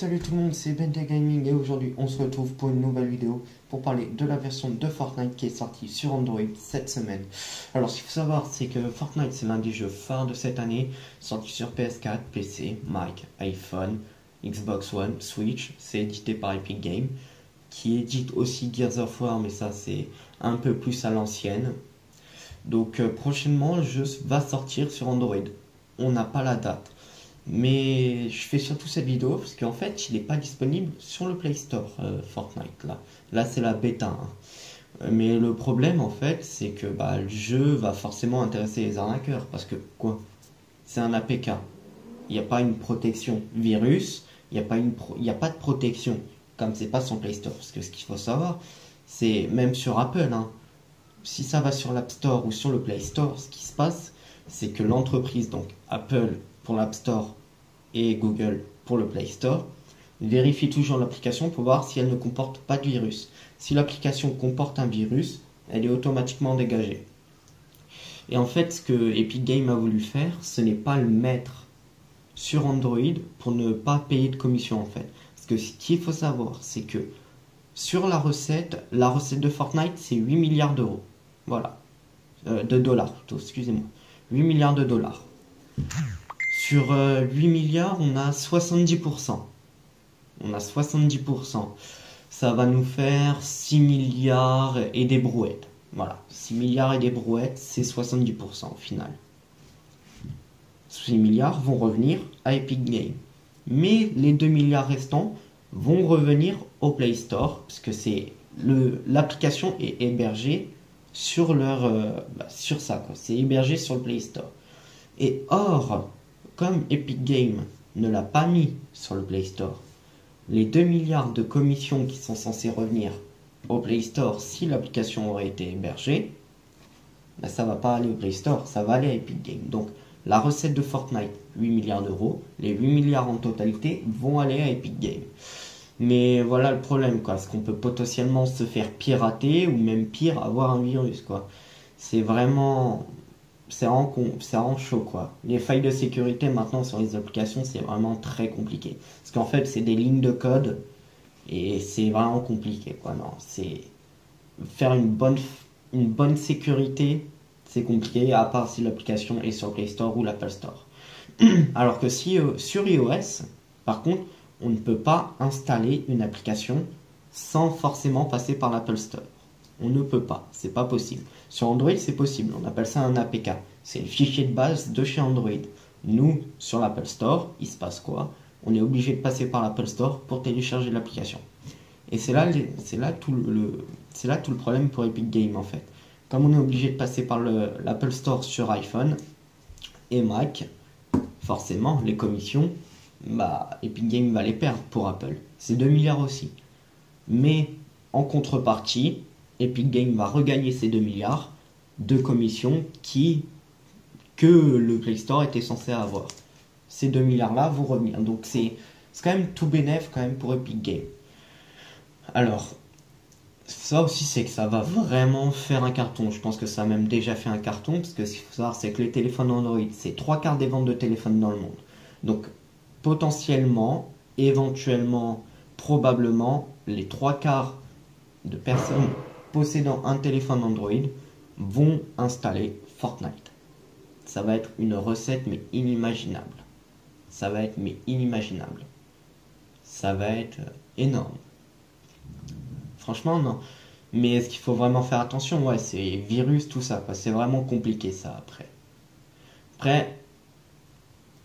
salut tout le monde, c'est Bente Gaming et aujourd'hui on se retrouve pour une nouvelle vidéo pour parler de la version de Fortnite qui est sortie sur Android cette semaine. Alors ce qu'il faut savoir c'est que Fortnite c'est l'un des jeux phares de cette année, sorti sur PS4, PC, Mac, iPhone, Xbox One, Switch, c'est édité par Epic Games, qui édite aussi Gears of War mais ça c'est un peu plus à l'ancienne. Donc prochainement le jeu va sortir sur Android, on n'a pas la date. Mais je fais surtout cette vidéo parce qu'en fait il n'est pas disponible sur le Play Store Fortnite là c'est la bêta hein. Mais le problème en fait c'est que le jeu va forcément intéresser les arnaqueurs parce que quoi, c'est un APK, il n'y a pas une protection virus, il n'y a pas de protection comme c'est pas sur le Play Store. Parce que ce qu'il faut savoir c'est même sur Apple hein, si ça va sur l'App Store ou sur le Play Store, ce qui se passe c'est que l'entreprise, donc Apple pour l'App Store et Google pour le Play Store, vérifie toujours l'application pour voir si elle ne comporte pas de virus. Si l'application comporte un virus, elle est automatiquement dégagée. Et en fait, ce que Epic Games a voulu faire, ce n'est pas le mettre sur Android pour ne pas payer de commission en fait. Parce que ce qu'il faut savoir, c'est que sur la recette de Fortnite, c'est 8 milliards d'euros. Voilà. De dollars plutôt, excusez-moi. 8 milliards de dollars. Sur 8 milliards, on a 70%. On a 70%. Ça va nous faire 6 milliards et des brouettes. Voilà, 6 milliards et des brouettes, c'est 70% au final. 6 milliards vont revenir à Epic Games. Mais les 2 milliards restants vont revenir au Play Store, parce que c'est l'application est hébergée sur sur ça, quoi. C'est hébergé sur le Play Store. Et or, comme Epic Games ne l'a pas mis sur le Play Store, les 2 milliards de commissions qui sont censées revenir au Play Store si l'application aurait été hébergée, ça va pas aller au Play Store, ça va aller à Epic Games. Donc la recette de Fortnite, 8 milliards d'euros, les 8 milliards en totalité vont aller à Epic Games. Mais voilà le problème, quoi, parce qu'on peut potentiellement se faire pirater ou même pire, avoir un virus, quoi. C'est vraiment chaud, quoi. Les failles de sécurité maintenant sur les applications, c'est vraiment très compliqué. Parce qu'en fait, c'est des lignes de code et c'est vraiment compliqué, quoi. Non, c'est faire une bonne sécurité, c'est compliqué, à part si l'application est sur le Play Store ou l'Apple Store. Alors que si sur iOS, par contre, on ne peut pas installer une application sans forcément passer par l'Apple Store. On ne peut pas, c'est pas possible. Sur Android, c'est possible, on appelle ça un APK. C'est le fichier de base de chez Android. Nous, sur l'Apple Store, il se passe quoi? On est obligé de passer par l'Apple Store pour télécharger l'application. Et c'est là tout le problème pour Epic Games en fait. Comme on est obligé de passer par l'Apple Store sur iPhone et Mac, forcément, les commissions, Epic Games va les perdre pour Apple. C'est 2 milliards aussi. Mais en contrepartie, Epic Games va regagner ces 2 milliards de commissions que le Play Store était censé avoir. Ces 2 milliards là vont revenir. Donc c'est quand même tout bénef quand même pour Epic Games. Alors, ça aussi c'est que ça va vraiment faire un carton. Je pense que ça a même déjà fait un carton. Parce que ce qu'il faut savoir c'est que les téléphones Android, c'est 3/4 des ventes de téléphones dans le monde. Donc potentiellement, éventuellement, probablement, les 3/4 de personnes possédant un téléphone Android vont installer Fortnite. Ça va être une recette mais inimaginable. Ça va être énorme. Franchement non. Mais ce qu'il faut vraiment faire attention, ouais, c'est virus, tout ça, quoi. C'est vraiment compliqué ça après. Après,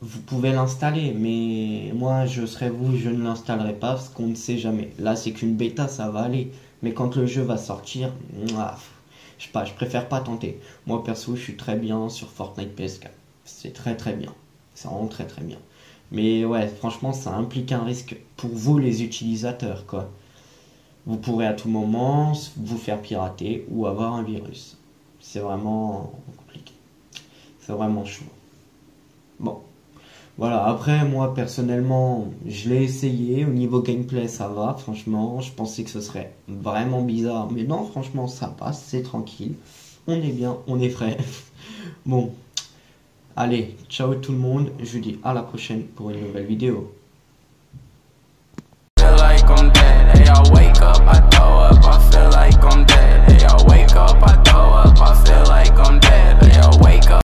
vous pouvez l'installer, mais moi je serais vous, je ne l'installerai pas parce qu'on ne sait jamais. Là c'est qu'une bêta, ça va aller. Mais quand le jeu va sortir, je sais pas, je préfère pas tenter. Moi perso, je suis très bien sur Fortnite PS4. C'est très très bien. C'est vraiment très très bien. Mais ouais, franchement, ça implique un risque pour vous les utilisateurs, quoi. Vous pourrez à tout moment vous faire pirater ou avoir un virus. C'est vraiment compliqué. C'est vraiment chaud. Bon. Voilà, après moi personnellement je l'ai essayé, au niveau gameplay ça va, franchement, je pensais que ce serait vraiment bizarre, mais non franchement ça passe, c'est tranquille, on est bien, on est frais. Bon, allez, ciao tout le monde, je vous dis à la prochaine pour une nouvelle vidéo. wake up, I